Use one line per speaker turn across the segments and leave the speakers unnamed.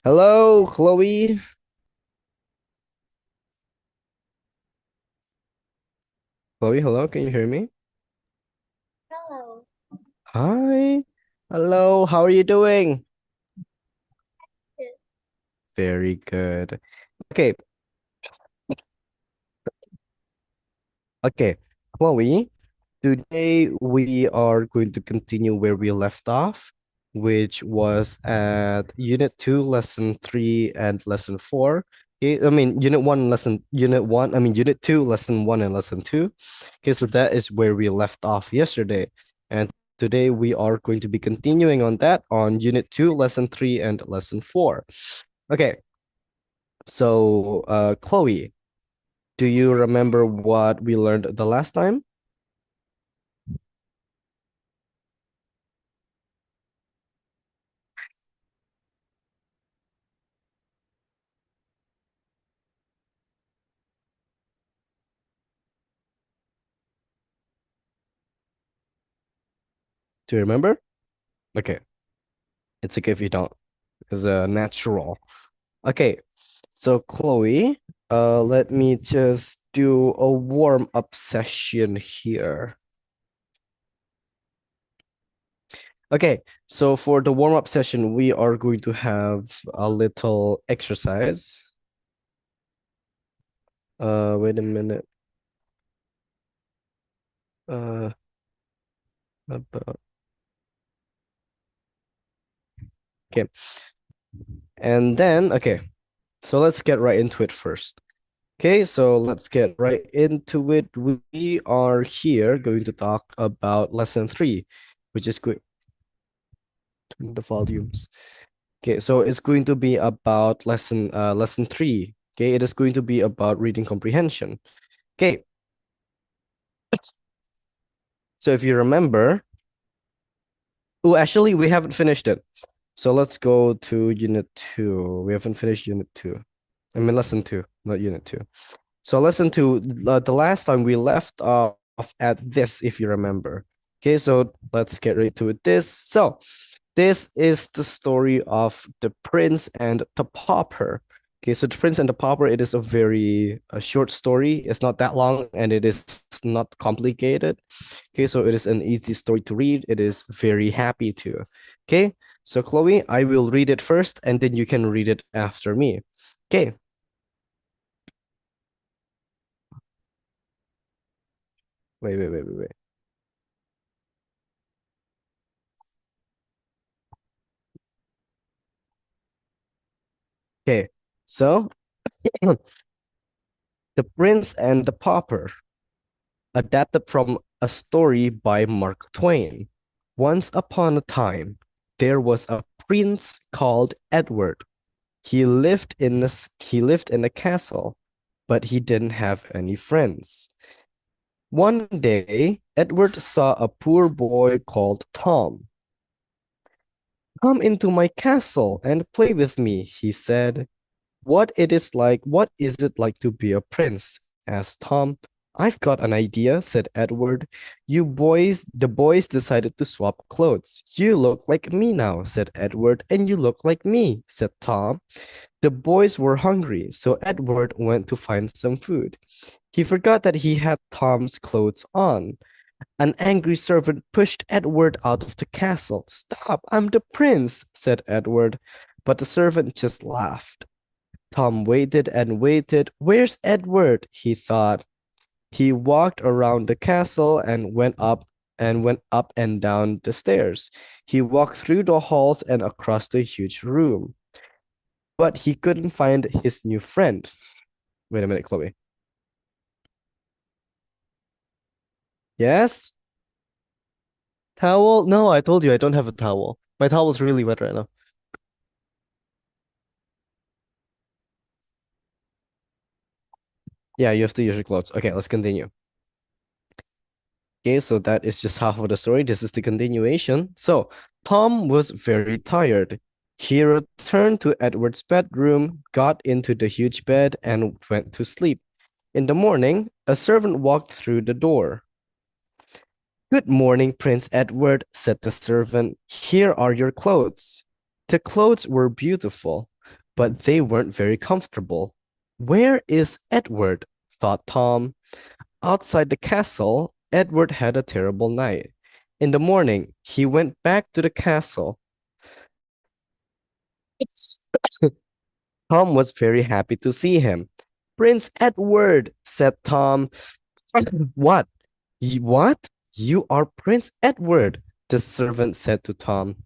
Hello, Chloe. Chloe, hello, can you hear me?
Hello.
Hi. Hello, how are you doing?
Good.
Very good. Okay, okay. Chloe, today we are going to continue where we left off, which was at Unit 2, Lesson 3, and Lesson 4. Okay, Unit 2, Lesson 1, and Lesson 2. Okay, so that is where we left off yesterday. And today we are going to be continuing on that on Unit 2, Lesson 3, and Lesson 4. Okay, so Chloe, do you remember what we learned the last time? Do you remember? Okay, it's okay if you don't. It's natural. Okay, so Chloe, let me just do a warm-up session here. Okay, so for the warm-up session, we are going to have a little exercise. Wait a minute. Uh, about, okay, and then okay, so let's get right into it first. Okay, so let's get right into it. We are here going to talk about lesson three, which is good. Turn the volumes. Okay, so it's going to be about lesson three. Okay, it is going to be about reading comprehension. Okay, so if you remember, oh, actually, we haven't finished it. So let's go to unit two. We haven't finished unit two. I mean, lesson two, not unit two. So lesson two, the last time we left off at this, if you remember. Okay, so let's get right to it. This is the story of the prince and the pauper. Okay, so the prince and the pauper, it is a short story. It's not that long and it is not complicated. Okay, so it is an easy story to read. It is very happy to. Okay, so Chloe, I will read it first and then you can read it after me. Okay, wait. Okay, so The Prince and the Pauper, adapted from a story by Mark Twain. Once upon a time, there was a prince called Edward. He lived in a castle, but he didn't have any friends. One day, Edward saw a poor boy called Tom. "Come into my castle and play with me," he said. What is it like to be a prince?" asked Tom. "I've got an idea," said Edward. The boys decided to swap clothes. "You look like me now," said Edward. "And you look like me," said Tom. The boys were hungry, so Edward went to find some food. He forgot that he had Tom's clothes on. An angry servant pushed Edward out of the castle. "Stop, I'm the prince," said Edward. But the servant just laughed. Tom waited and waited. "Where's Edward?" he thought. He walked around the castle and went up and down the stairs. He walked through the halls and across the huge room. But he couldn't find his new friend. Wait a minute, Chloe. Yes? Towel? No, I told you I don't have a towel. My towel's really wet right now. Yeah, you have to use your clothes. Okay, let's continue. Okay, so that is just half of the story. This is the continuation. So, Tom was very tired. He returned to Edward's bedroom, got into the huge bed, and went to sleep. In the morning, a servant walked through the door. "Good morning, Prince Edward," said the servant. "Here are your clothes." The clothes were beautiful, but they weren't very comfortable. Where is Edward? Thought Tom. Outside the castle, Edward had a terrible night. In the morning, he went back to the castle. Tom was very happy to see him. Prince Edward, said Tom. What? What? You are Prince Edward, the servant said to Tom.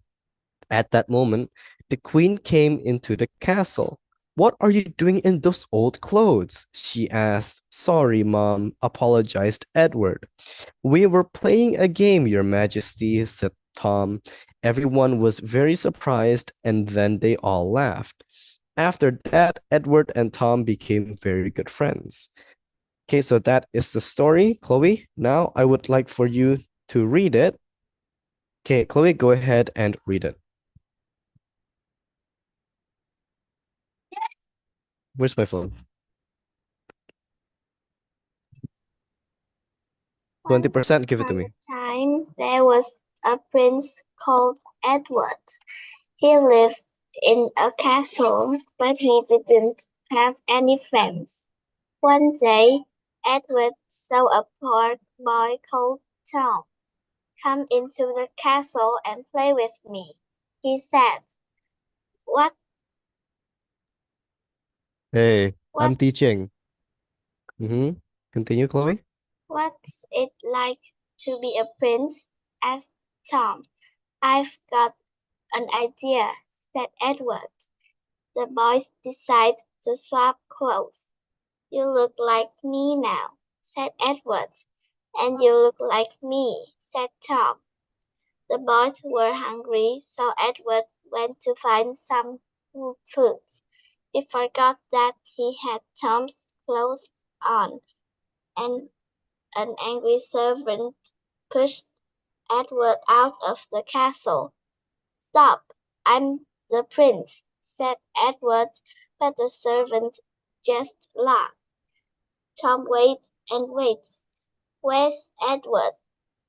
At that moment, the queen came into the castle. What are you doing in those old clothes? She asked. Sorry, Mom, apologized Edward. We were playing a game, Your Majesty, said Tom. Everyone was very surprised, and then they all laughed. After that, Edward and Tom became very good friends. Okay, so that is the story, Chloe. Now I would like for you to read it. Okay, Chloe, go ahead and read it. Where's my phone?
Once
20%, give it to
upon
me.
a time, there was a prince called Edward. He lived in a castle, but he didn't have any friends. One day, Edward saw a poor boy called Tom. Come into the castle and play with me, he said. What
Hey, I'm
what
teaching. Continue, Chloe.
what's it like to be a prince? Asked Tom. I've got an idea, said Edward. The boys decided to swap clothes. You look like me now, said Edward. And you look like me, said Tom. The boys were hungry, so Edward went to find some food. He forgot that he had Tom's clothes on, and an angry servant pushed Edward out of the castle. Stop! I'm the prince, said Edward, but the servant just laughed. Tom wait and wait. Where's Edward?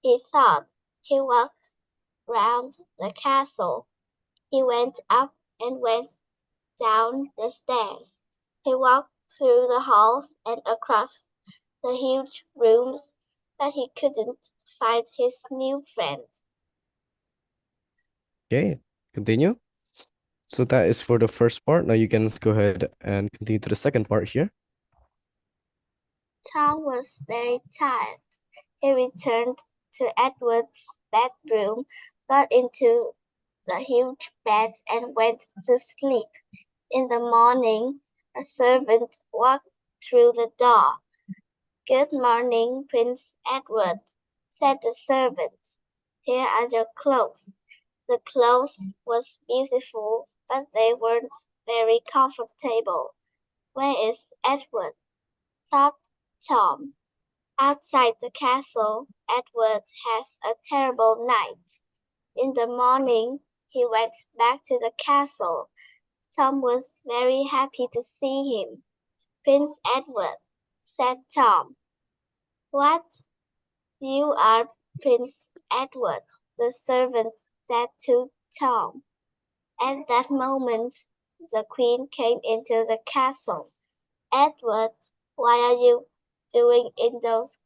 He thought. He walked round the castle. He went up and went down the stairs. He walked through the halls and across the huge rooms, but he couldn't find his new friend.
Okay, continue. So that is for the first part. Now you can go ahead and continue to the second part here.
Tom was very tired. He returned to Edward's bedroom, got into the huge bed, and went to sleep. In the morning, a servant walked through the door. Good morning, Prince Edward, said the servant. Here are your clothes. The clothes was beautiful, but they weren't very comfortable. Where is Edward? Thought Tom. Outside the castle, Edward has a terrible night. In the morning, he went back to the castle. Tom was very happy to see him. Prince Edward, said Tom. What? You are Prince Edward, the servant said to Tom. At that moment, the queen came into the castle. Edward, what are you doing in those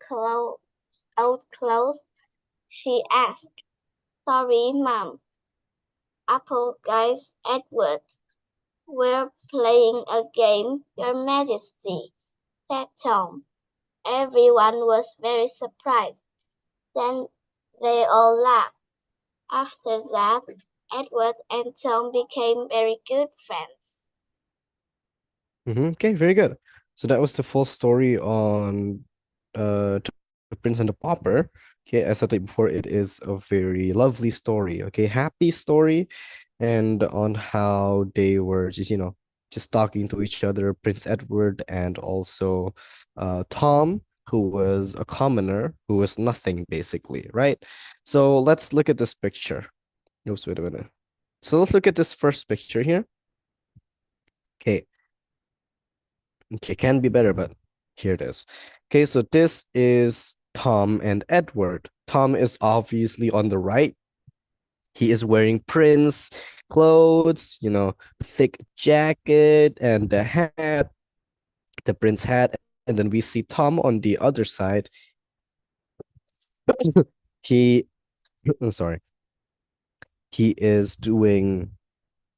old clothes? She asked. Sorry, Mom, apologized Edward. We're playing a game, Your Majesty, said Tom. Everyone was very surprised. Then they all laughed. After that, Edward and Tom became very good friends.
Okay, very good. So that was the full story on the Prince and the Pauper. Okay, as I said before, it is a very lovely story. Okay, happy story, and on how they were just just talking to each other, Prince Edward and also Tom, who was a commoner, who was nothing basically, right? So let's look at this picture. Oops, wait a minute. So let's look at this first picture here. Okay, okay, can be better, but here it is. Okay, so this is Tom and Edward. Tom is obviously on the right. He is wearing Prince clothes, thick jacket and the hat, the prince hat. And then we see Tom on the other side. He, I'm sorry, he is doing,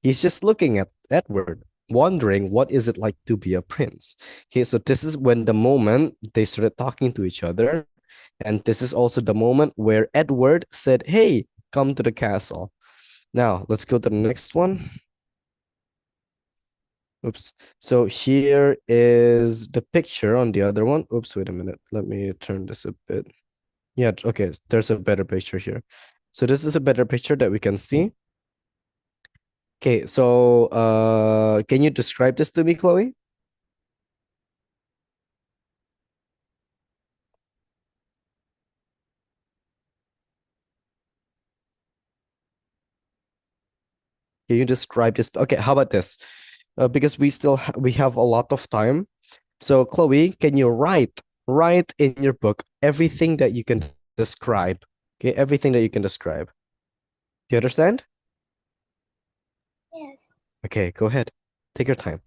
he's just looking at Edward, wondering what is it like to be a prince. Okay, so this is when the moment they started talking to each other. And this is also the moment where Edward said, "Hey, come to the castle." Now, let's go to the next one. Oops. So here is the picture on the other one. Oops, wait a minute. Let me turn this a bit. Yeah, okay, there's a better picture here. So this is a better picture that we can see. Okay, so can you describe this to me, Chloe? Can you describe this? Okay, how about this? Because we have a lot of time. So Chloe, can you write in your book everything that you can describe? Okay, everything that you can describe. Do you understand?
Yes.
Okay, go ahead. Take your time.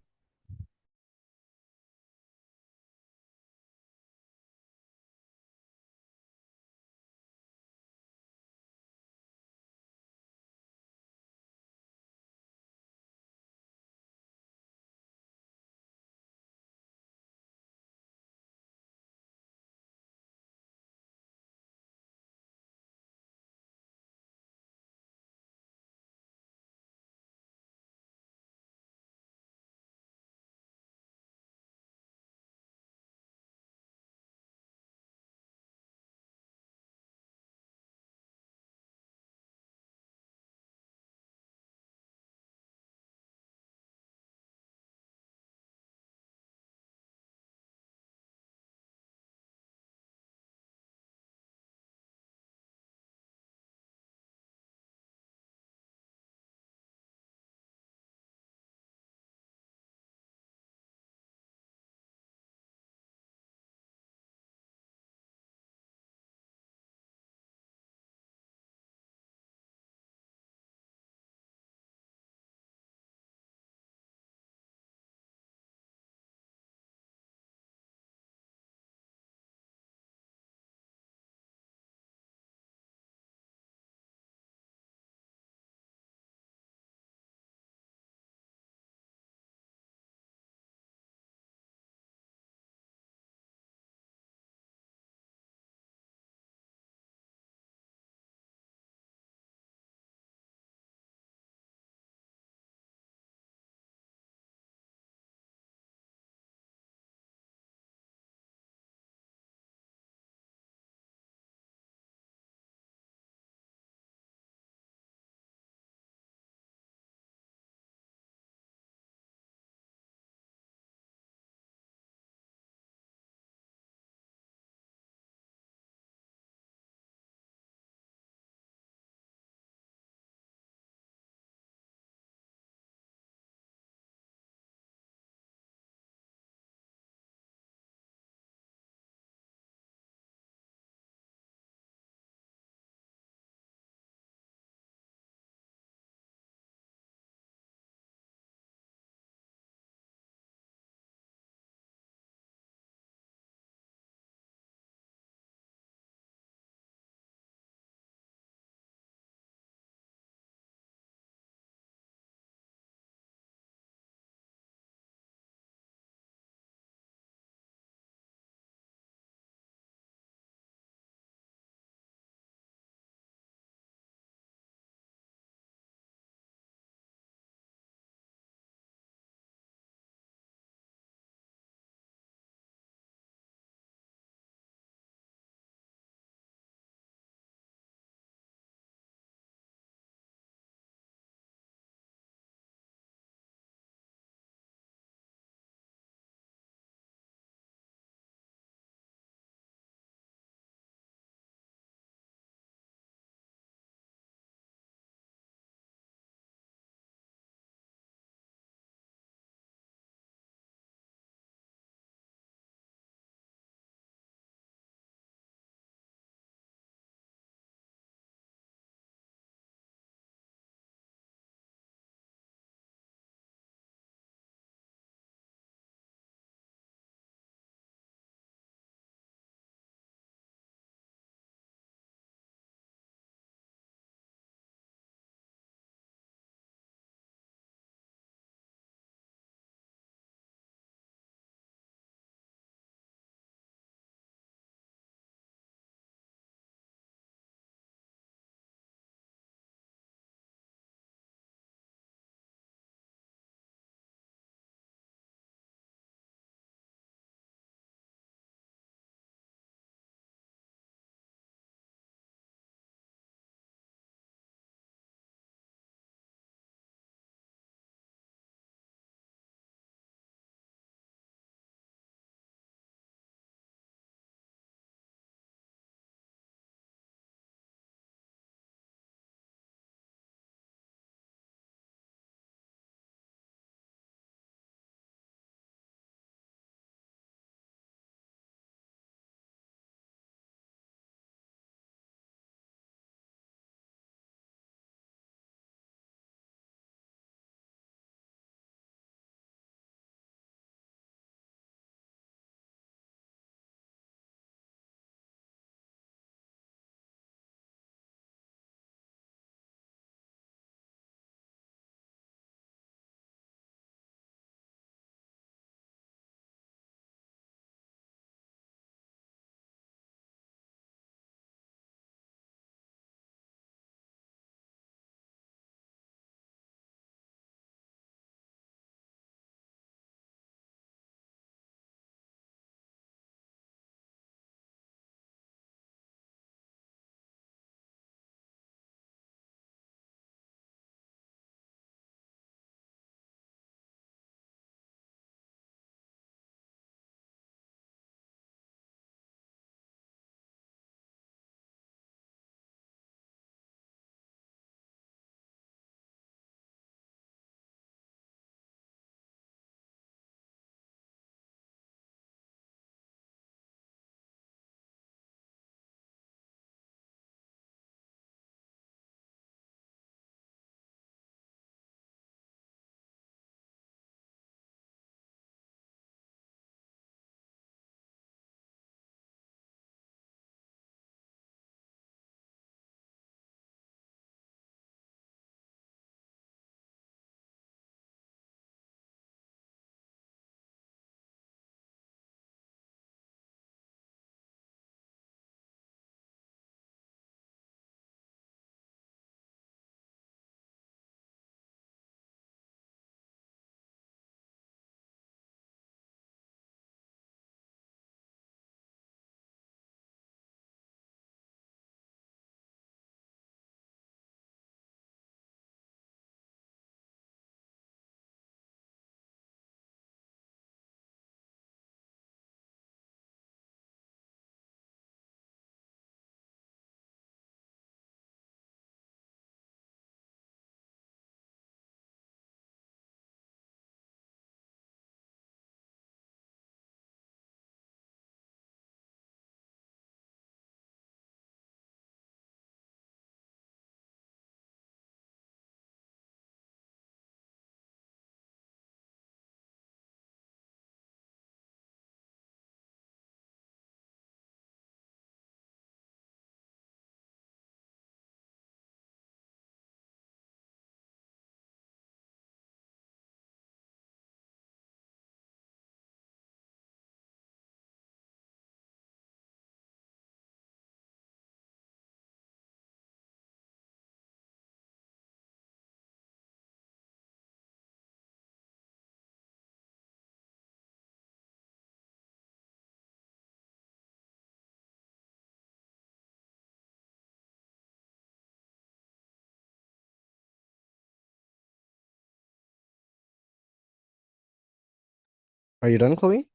Are you done, Chloe?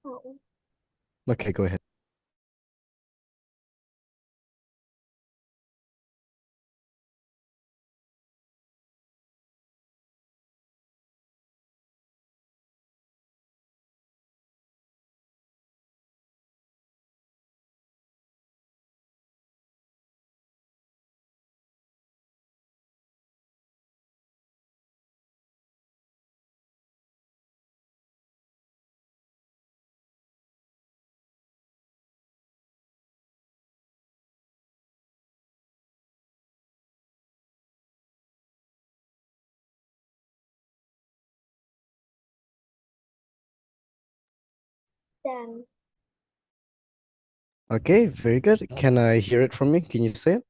Oh,
Okay, go ahead.
done.
Okay, very good. Can I hear it from you? Can you say it?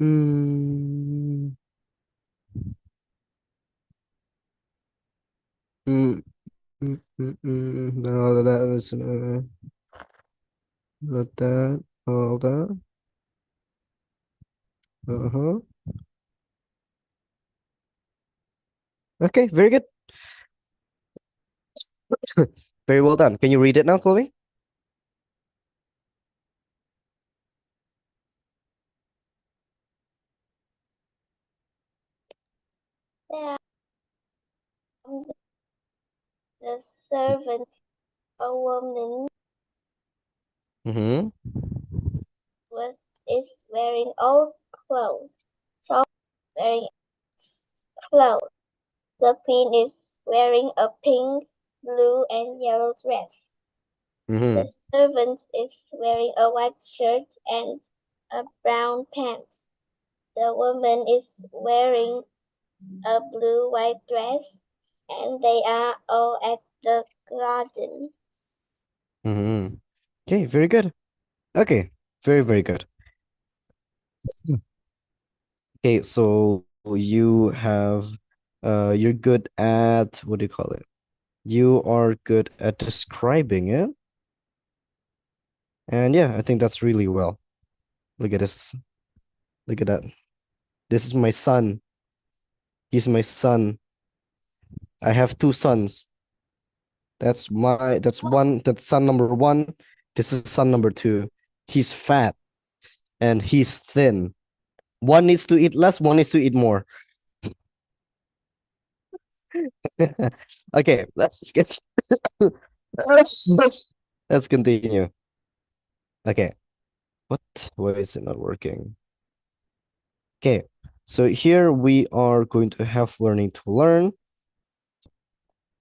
Mm, mm, all of that is let that, all that. Uh-huh. Okay, very good. Very well done. Can you read it now, Chloe?
There the servant, a woman
Mm-hmm.
with, is wearing old clothes. So wearing clothes. The queen is wearing a pink, blue, and yellow dress.
Mm-hmm.
The servant is wearing a white shirt and a brown pants. The woman is wearing a blue-white dress, and they are all at the garden.
Mm-hmm. Okay, very good. Okay, very, very good. Okay, so you have you're good at what do you call it? You are good at describing it. And yeah, I think that's really well. Look at this. Look at that. This is my son. He's my son. I have two sons. That's son number one. This is son number two. He's fat and he's thin. One needs to eat less, one needs to eat more. Okay, let's get let's continue. Okay. What? Why is it not working? Okay. So here we are going to have learning to learn.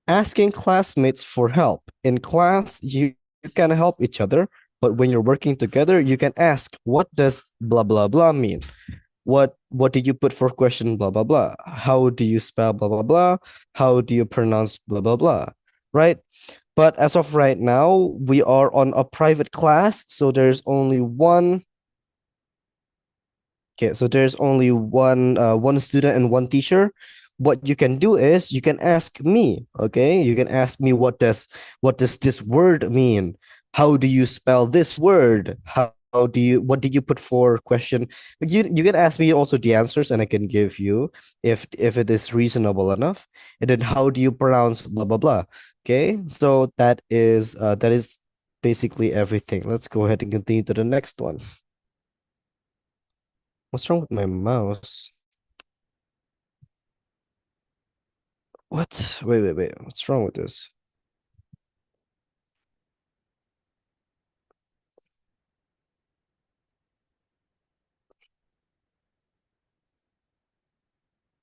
Asking classmates for help. In class, you can help each other, but when you're working together, you can ask, what does blah blah blah mean? What did you put for question blah blah blah? How do you spell blah blah blah? How do you pronounce blah blah blah? Right? But as of right now, we are on a private class, so there's only one. Okay, so there's only one student and one teacher. What you can do is you can ask me, okay? You can ask me what does this word mean? How do you spell this word? How do you what did you put for question? You can ask me also the answers and I can give you if it is reasonable enough. And then how do you pronounce blah blah blah? Okay? So that is basically everything. Let's go ahead and continue to the next one. What's wrong with my mouse? What? Wait, wait, wait. What's wrong with this?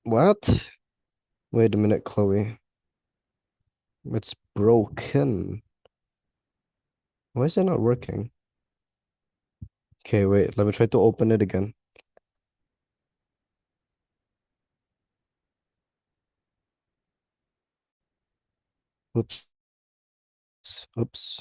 What? Wait a minute, Chloe. It's broken. Why is it not working? Okay, wait. Let me try to open it again. Oops. Oops.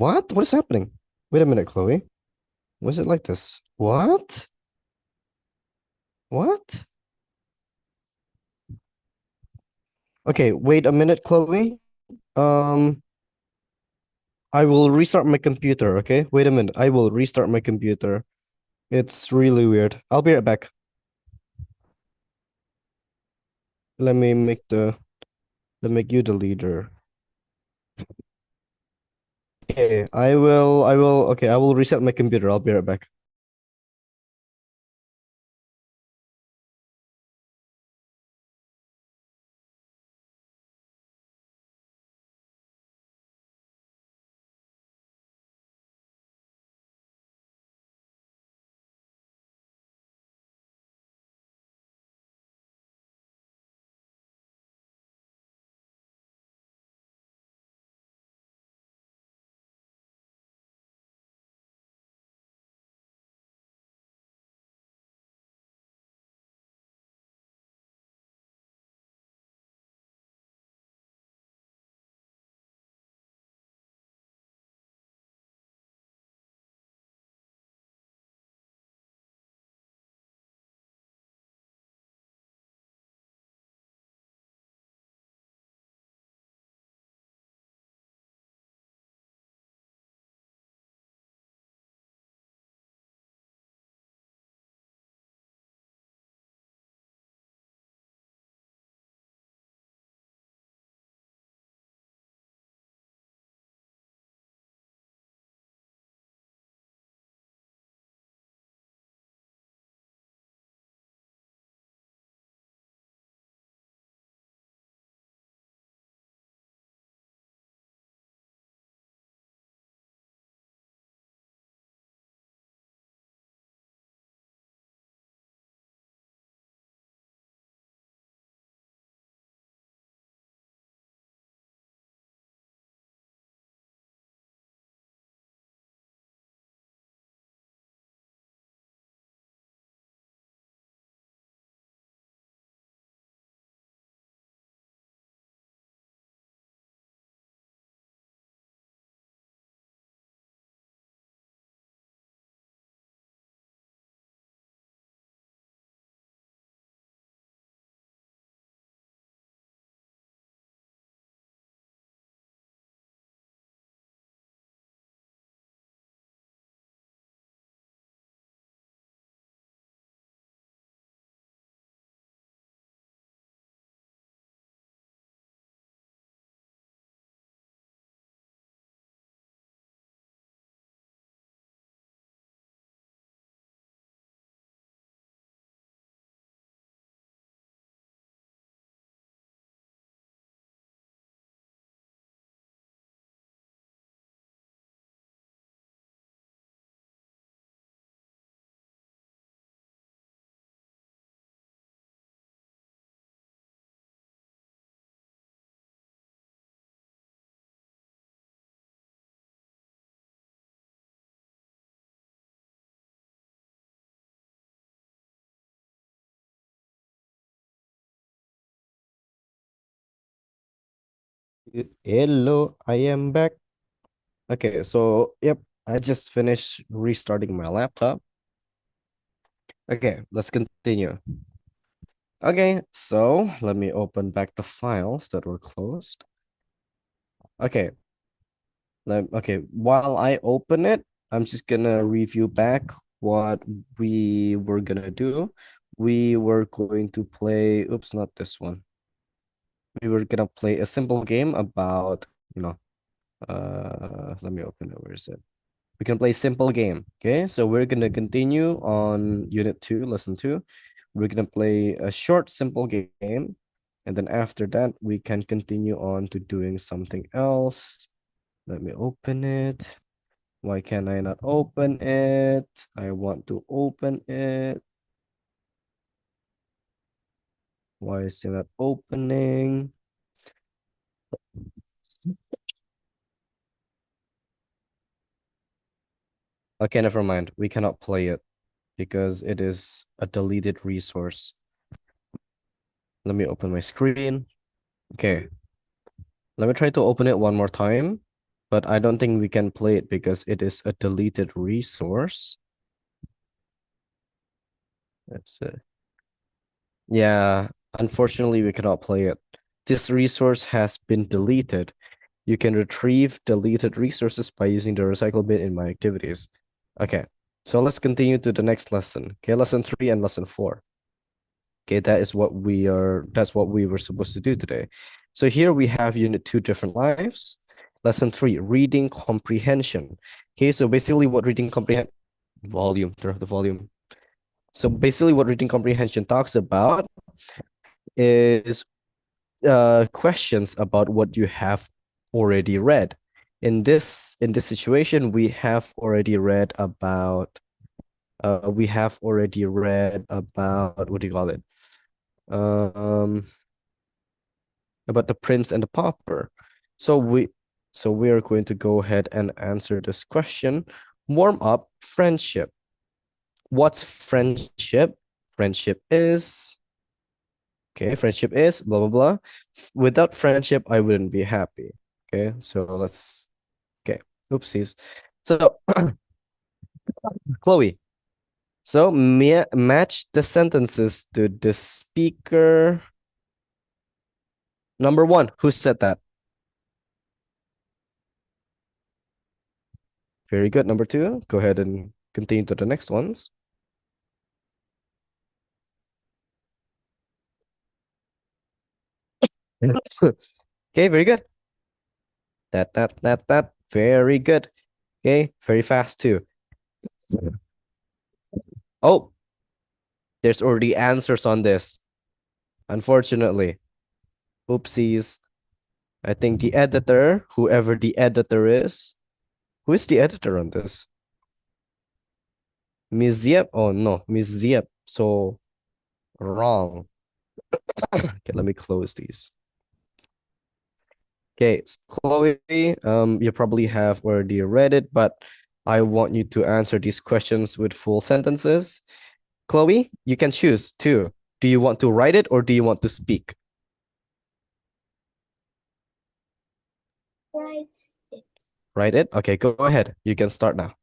What? What is happening? Wait a minute, Chloe. Was it like this? What? What? Okay, wait a minute, Chloe. Um, I will restart my computer, okay? Wait a minute. I will restart my computer. It's really weird. I'll be right back. Let me make the let me make you the leader. Okay, okay, I will reset my computer. I'll be right back. Hello, I am back. Okay, so yep, I just finished restarting my laptop. Okay, let's continue. Okay, so let me open back the files that were closed. Okay, while I open it, I'm just gonna review back what we were gonna do. We were going to play, oops, not this one. We were gonna play a simple game about, you know, let me open it. Where is it? We can play simple game. Okay, so we're gonna continue on unit 2, lesson 2. We're gonna play a short simple game, and then after that we can continue on to doing something else. Let me open it. Why can I not open it? I want to open it. Why is it not opening? Okay, never mind. We cannot play it because it is a deleted resource. Let me open my screen. Okay, let me try to open it one more time. but I don't think we can play it because it is a deleted resource. That's it. Yeah, unfortunately, we cannot play it. This resource has been deleted. You can retrieve deleted resources by using the recycle bin in my activities. Okay, so let's continue to the next lesson. Okay, lesson 3 and lesson 4. Okay, that's what we were supposed to do today. So here we have unit 2, different lives. Lesson 3, reading comprehension. Okay, so basically what reading comprehend volume, turn off the volume. So basically what reading comprehension talks about is questions about what you have already read. In this situation, we have already read about what do you call it? Um, about the prince and the pauper. So we are going to go ahead and answer this question. Warm up friendship. What's friendship? Friendship is blah blah blah. Without friendship, I wouldn't be happy. Okay, so let's okay. Oopsies. So Chloe, so match the sentences to the speaker. Number one, who said that? Very good. Number two, go ahead and continue to the next ones. Okay, very good. That. Very good. Okay, very fast too. Oh, there's already answers on this. Unfortunately. Oopsies. I think the editor, whoever the editor is, who is the editor on this? Miss Yep? Oh no, Miss Yep. So wrong. Okay, let me close these. Okay, so Chloe, you probably have already read it, but I want you to answer these questions with full sentences. Chloe, you can choose too. Do you want to write it or do you want to speak?
Write it.
Write it? Okay, go ahead. You can start now.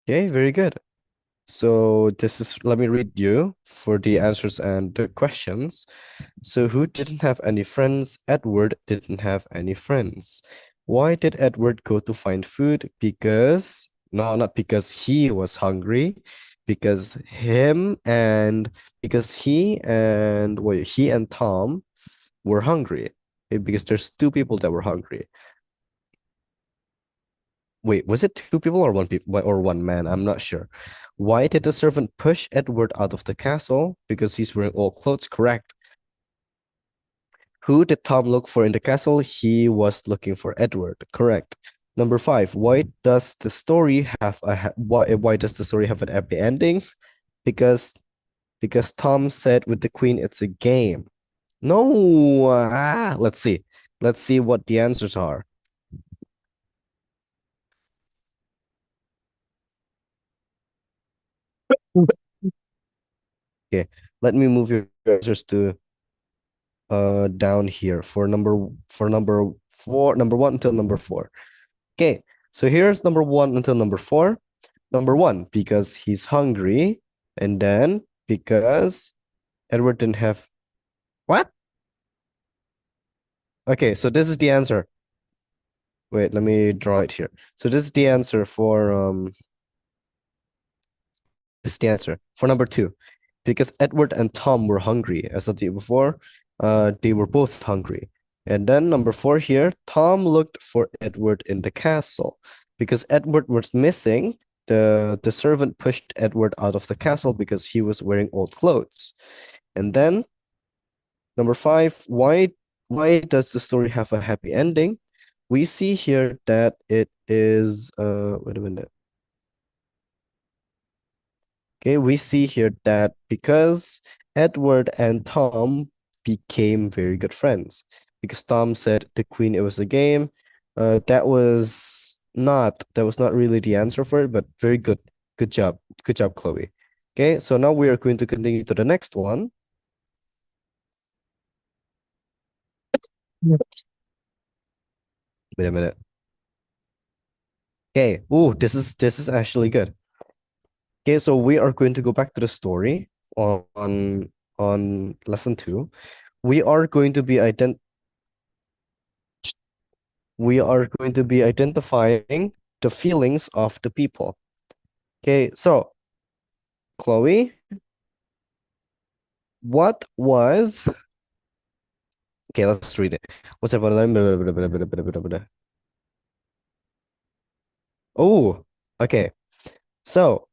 Okay, very good. So this is, let me read you for the answers and the questions. So who didn't have any friends? Edward didn't have any friends. Why did Edward go to find food? Because, no, not because he was hungry, because he and Tom were hungry. Because there's two people that were hungry. Wait, was it two people or one people or one man? I'm not sure. Why did the servant push Edward out of the castle? Because he's wearing old clothes, correct. Who did Tom look for in the castle? He was looking for Edward, correct. Number five, why does the story have an happy ending? Because because Tom said with the queen it's a game. No, let's see. Let's see what the answers are. Okay, let me move your answers to down here for number four, number one until number four. Okay, so here's number one until number four. Number one, because he's hungry, and then because Edward didn't have what? Okay, so this is the answer. Wait, let me draw it here. So this is the answer for this is the answer for number two. Because Edward and Tom were hungry, as I told before, they were both hungry. And then number four here, Tom looked for Edward in the castle. Because Edward was missing, the servant pushed Edward out of the castle because he was wearing old clothes. And then number five, why does the story have a happy ending? We see here that it is wait a minute. Okay, we see here that because Edward and Tom became very good friends. Because Tom said the queen it was a game. That was not really the answer for it, but very good. Good job. Good job, Chloe. Okay, so now we are going to continue to the next one. Yep. Wait a minute. Okay. Ooh, this is actually good. Okay, so we are going to go back to the story on lesson two. We are going to be identifying the feelings of the people. Okay, so Chloe, what was okay, let's read it. What's it? Oh, okay. So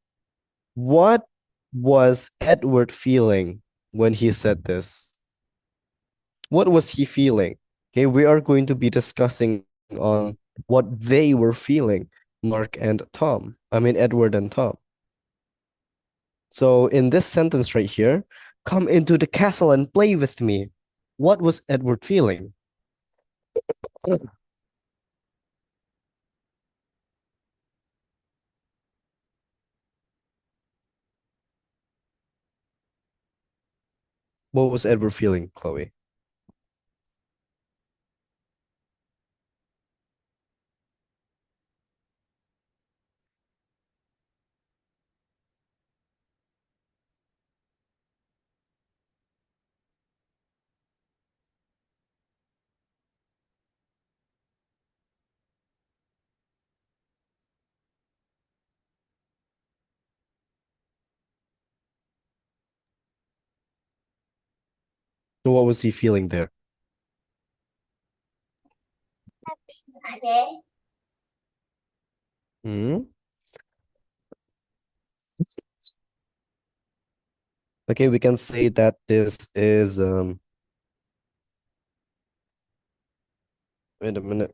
what was Edward feeling when he said this? What was he feeling? Okay, we are going to be discussing on what they were feeling, Mark and Tom. I mean, Edward and Tom. So in this sentence right here, come into the castle and play with me. What was Edward feeling? What was Edward feeling, Chloe? So what was he feeling there?
Okay.
Hmm? Okay, we can say that this is wait a minute.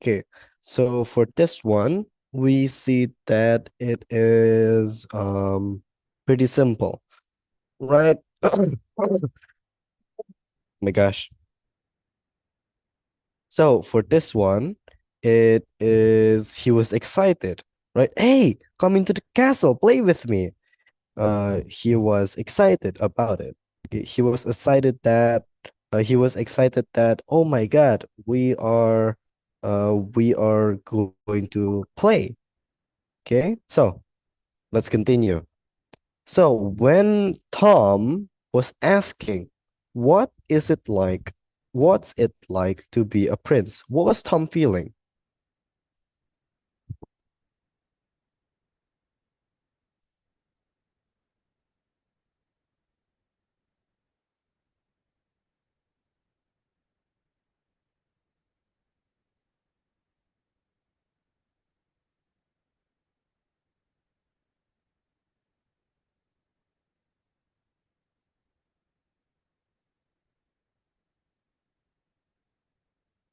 Okay, so for this one, we see that it is pretty simple, right? Oh my gosh. So for this one, it is he was excited, right? Hey, come into the castle, play with me. He was excited about it. He was excited that oh my God, we are we are going to play. Okay, so let's continue. So when Tom was asking, what is it like? What's it like to be a prince? What was Tom feeling?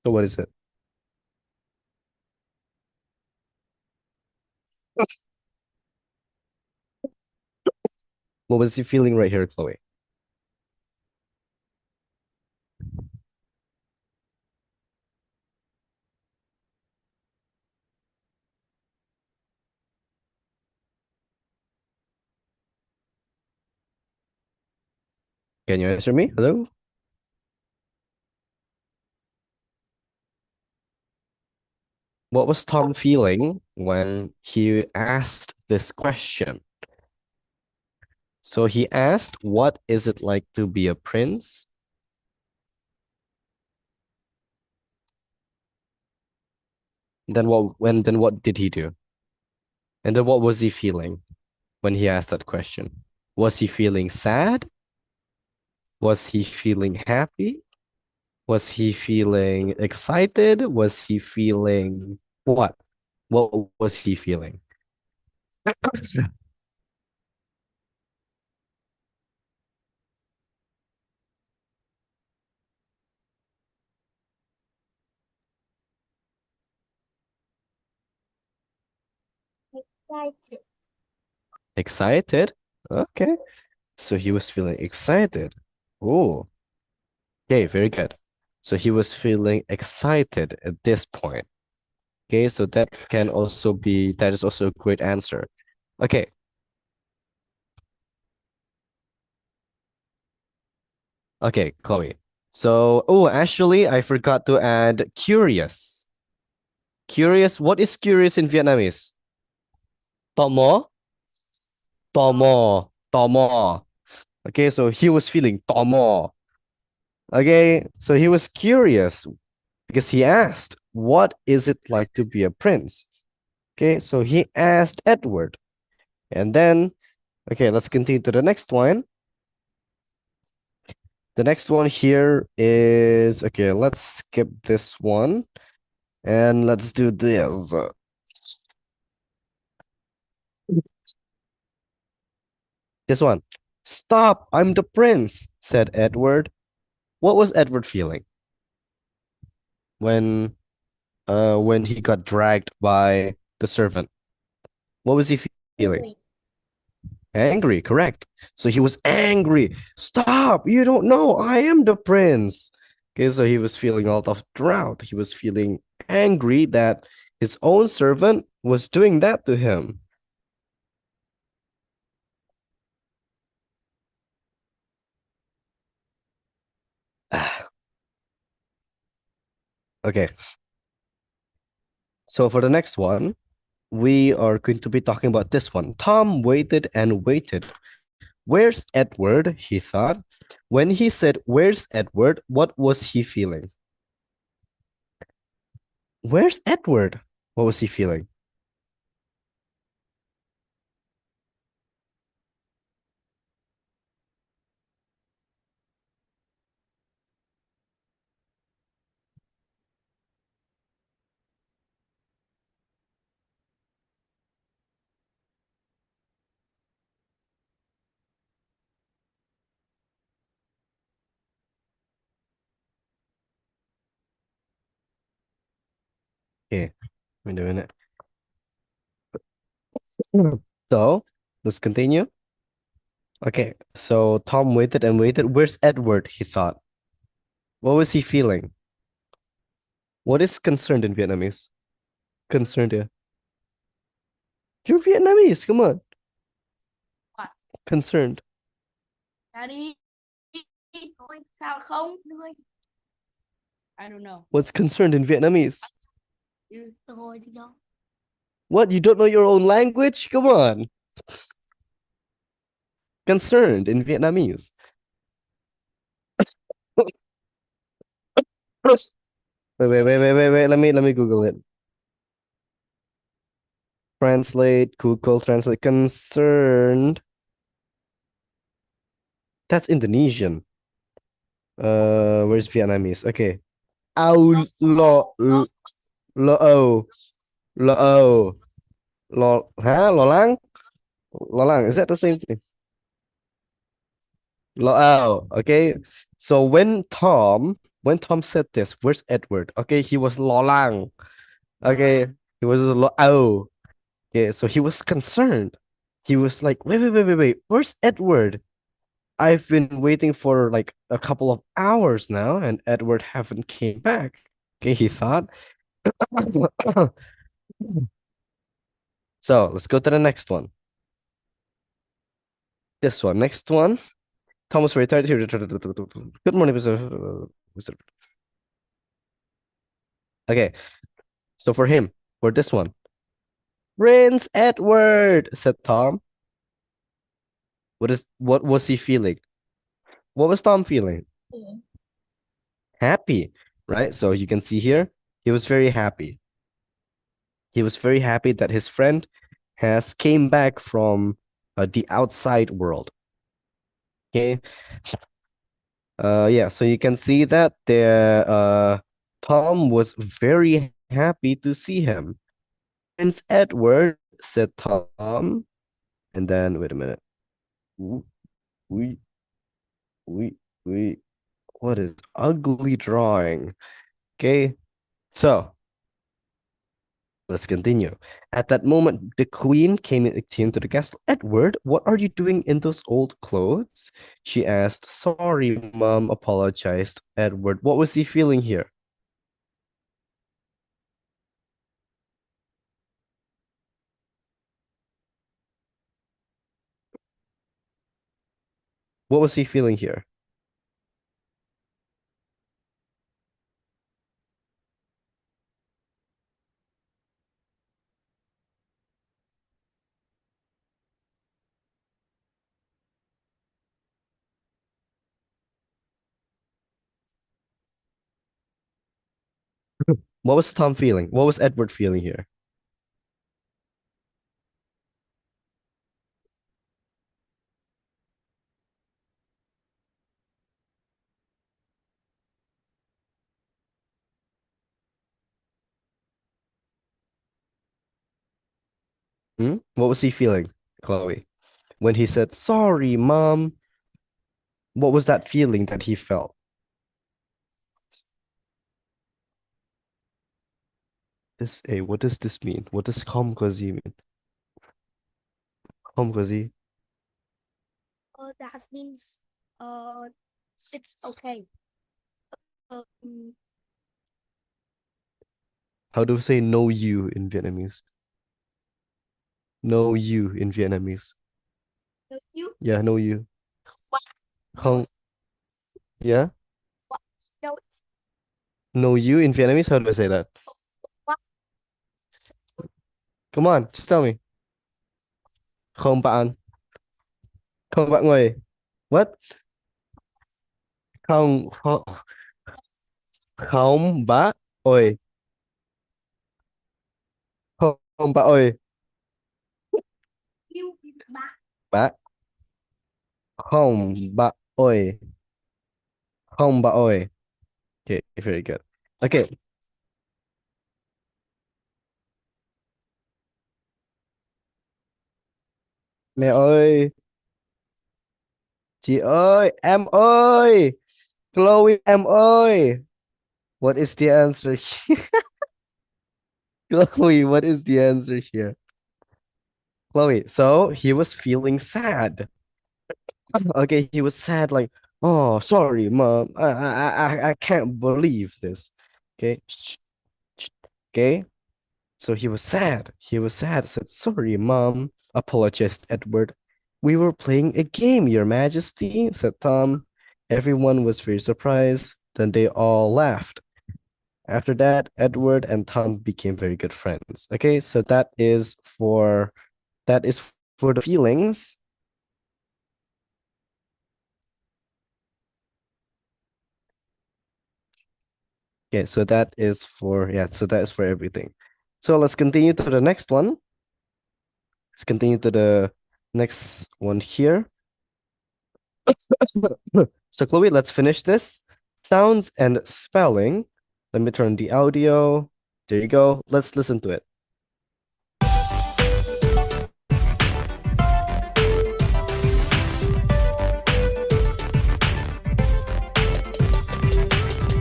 So what is it? What was he feeling right here, Chloe? Can you answer me? Hello? What was Tom feeling when he asked this question? So he asked, what is it like to be a prince? Then what did he do? And then what was he feeling when he asked that question? Was he feeling sad? Was he feeling happy? Was he feeling excited? Was he feeling what? What was he feeling?
Excited.
Excited? Okay. So he was feeling excited. Oh, okay, very good. So he was feeling excited at this point. Okay, so that is also a great answer. Okay, okay, Chloe. So, oh, actually, I forgot to add curious. Curious, what is curious in Vietnamese? Tò mò? Tò mò. Tò mò. Okay, so he was feeling tò mò. Okay, so he was curious because he asked, what is it like to be a prince? Okay, so he asked Edward. And then, okay, let's continue to the next one. The next one here is, okay, let's skip this one and let's do this. This one. Stop, I'm the prince, said Edward. What was Edward feeling when when he got dragged by the servant? What was he feeling?
Angry.
Angry, correct. So he was angry. Stop, you don't know, I am the prince. Okay, so he was feeling all of drought. He was feeling angry that his own servant was doing that to him. Okay, so for the next one, we are going to be talking about this one. Tom waited and waited. Where's Edward? He thought. When he said, where's Edward? What was he feeling? Where's Edward? What was he feeling? Okay, wait a minute. So let's continue. Okay, so Tom waited and waited. Where's Edward? He thought. What was he feeling? What is concerned in Vietnamese? Concerned, yeah. You're Vietnamese. Come on.
What?
Concerned.
Daddy, sao không? I don't know.
What's concerned in Vietnamese? What? You don't know your own language? Come on. Concerned in Vietnamese. Wait. Let me Google it. Translate, Google Translate. Concerned. That's Indonesian. Where's Vietnamese? Okay. Ao lo o lo o lo lang lo lang. Is that the same thing? Lo o. Okay. So when Tom said this, where's Edward? Okay, he was lo lang. Okay, he was lo o. Okay, so he was concerned. He was like, wait. Where's Edward? I've been waiting for like a couple of hours now, and Edward haven't came back. Okay, he thought. So let's go to the next one. This one. Next one. Thomas very tired. Good morning, Mr. Okay, so for this one, Prince Edward, said Tom. What was he feeling? What was Tom feeling? Happy, right? So you can see here, he was very happy. He was very happy that his friend has came back from the outside world. Okay. Yeah, so you can see that there Tom was very happy to see him. Prince Edward, said Tom. And then wait a minute. We we we what is ugly drawing? Okay. So let's continue. At that moment, the queen came to the castle. Edward, what are you doing in those old clothes? She asked. Sorry, Mom, apologized Edward. What was he feeling here? What was he feeling here? What was Tom feeling? What was Edward feeling here? Hmm? What was he feeling, Chloe? When he said, Sorry, Mom, what was that feeling that he felt? What does this mean? What does Komkozi mean? Komkozi.
That means it's okay. Um,
How do we say no you in Vietnamese? No you in Vietnamese.
you
Yeah, no you.
what?
Không. Yeah?
No,
No you in Vietnamese. How do I say that?
what?
Come on, just tell me. Không bạn. Không bạn người. What? Không, không, không bạn ơi. Không bạn ơi.
You back.
Bạn. Không bạn ơi. Không bạn ơi. Okay, very good. Okay, mẹ ơi. Chị ơi, em ơi. Chloe, em ơi. What is the answer here? Chloe, what is the answer here? Chloe, so he was feeling sad. Okay, he was sad, like, oh, sorry, Mom. I can't believe this. Okay. Okay. So he was sad. He was sad, said, Sorry, Mom, apologized Edward. We were playing a game, Your Majesty, said Tom. Everyone was very surprised. Then they all laughed. After that, Edward and Tom became very good friends. Okay, so that is for the feelings. Okay, so that is for everything. So let's continue to the next one. Let's continue to the next one here. So Chloe, let's finish this. Sounds and spelling. Let me turn the audio. There you go. Let's listen to it.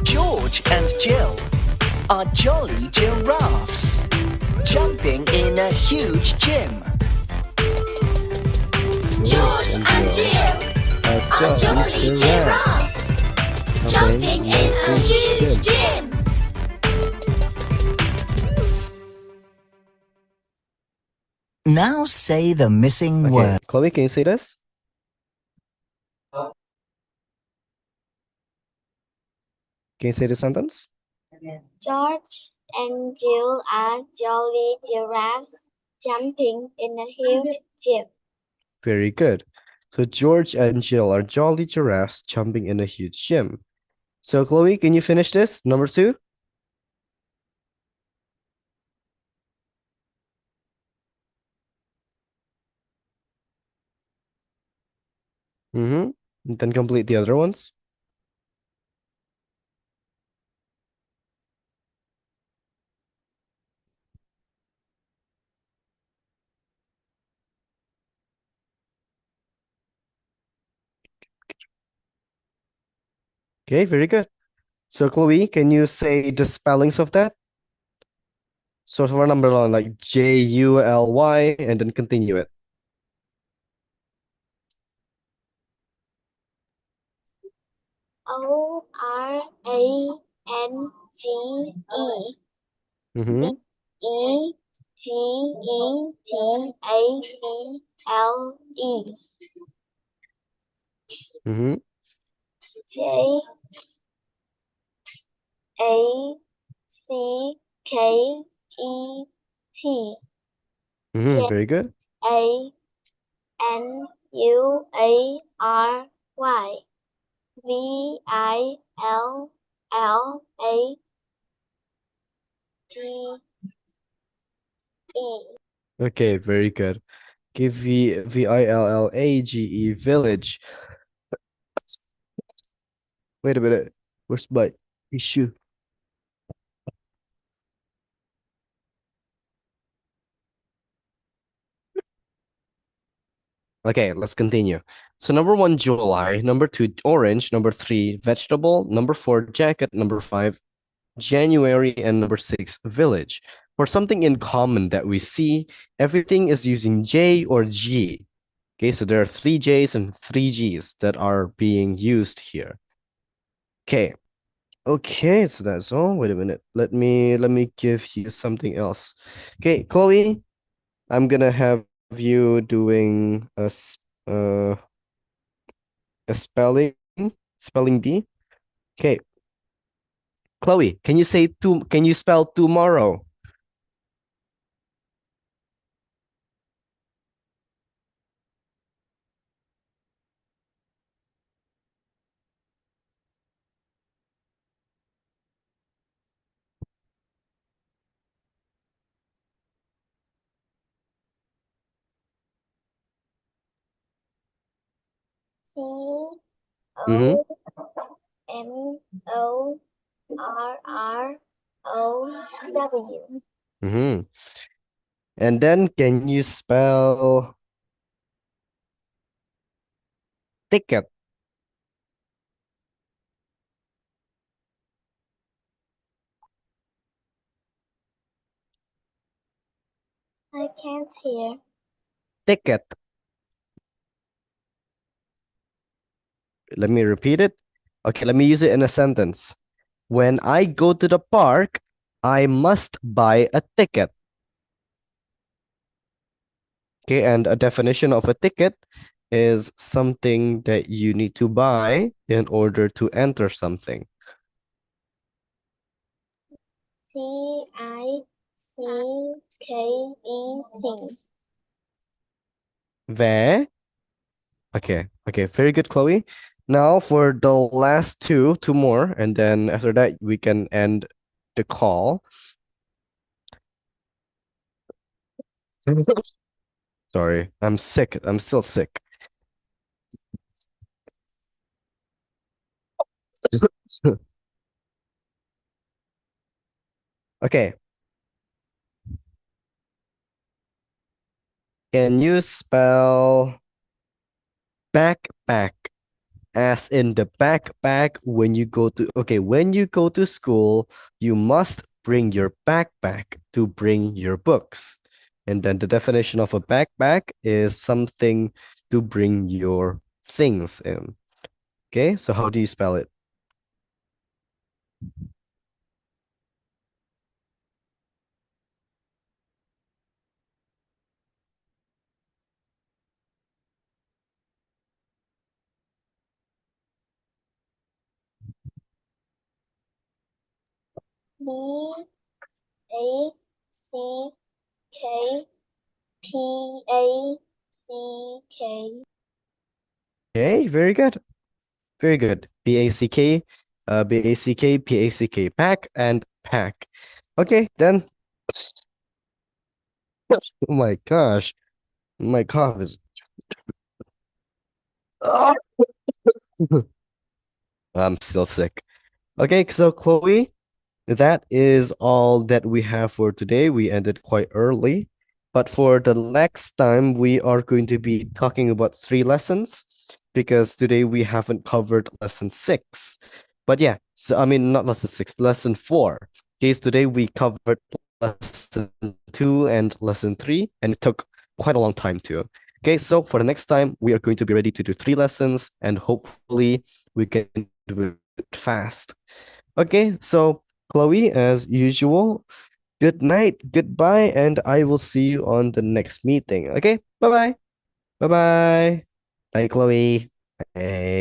George and Jill are jolly giraffes, jumping in a huge gym.
George and Jill are jolly giraffes, jumping in a huge gym.
Now say the missing
Okay,
word.
Chloe, can you say this? Can you say the sentence?
George and Jill are jolly giraffes, jumping in a huge gym.
Very good. So George and Jill are jolly giraffes jumping in a huge gym. So Chloe, can you finish this? Number two? Mm-hmm. Then complete the other ones. Okay, very good. So Chloe, can you say the spellings of that? So for number one, like July, and then continue it.
OrangE,
Mm-hmm.
Begetable,
Mm-hmm.
JACKET,
Mm-hmm. Very good.
JANUARY, VILLAGE.
Okay, very good. Give VILLAGE village. Wait a minute. Where's my issue? Okay, let's continue. So number one, July. Number two, orange. Number three, vegetable. Number four, jacket. Number five, January. And number six, village. For something in common that we see, everything is using J or G. Okay, so there are three J's and three G's that are being used here. Okay. Okay, so that's all. Wait a minute. Let me give you something else. Okay, Chloe, I'm gonna have you doing uh a spelling bee. Okay, Chloe, can you spell tomorrow?
C
Mm-hmm.
O MORROW.
Mm-hmm. And then can you spell ticket?
I can't hear.
Ticket. Let me repeat it. Okay, let me use it in a sentence. When I go to the park, I must buy a ticket. Okay, and a definition of a ticket is something that you need to buy in order to enter something.
CICKET.
There. Okay, very good, Chloe. Now for the last two more, and then after that we can end the call. Sorry, I'm sick. I'm still sick. Okay, can you spell backpack as in the backpack when you go to, okay, when you go to school, you must bring your backpack to bring your books. And then the definition of a backpack is something to bring your things in. Okay, so how do you spell it?
BACKPACK.
Okay, very good. Very good. B-A-C-K, B-A-C-K, P-A-C-K, pack and pack. Okay, then. Oh my gosh, my cough is. I'm still sick. Okay, so Chloe, that is all that we have for today. We ended quite early, but for the next time, we are going to be talking about 3 lessons because today we haven't covered lesson 6. But yeah, so I mean, not lesson 6, lesson 4. Okay, so today we covered lesson 2 and lesson 3, and it took quite a long time too. Okay, so for the next time, we are going to be ready to do 3 lessons, and hopefully we can do it fast. Okay, so Chloe, as usual, good night, goodbye, and I will see you on the next meeting. Okay, bye bye. Bye bye. Bye, Chloe. Bye.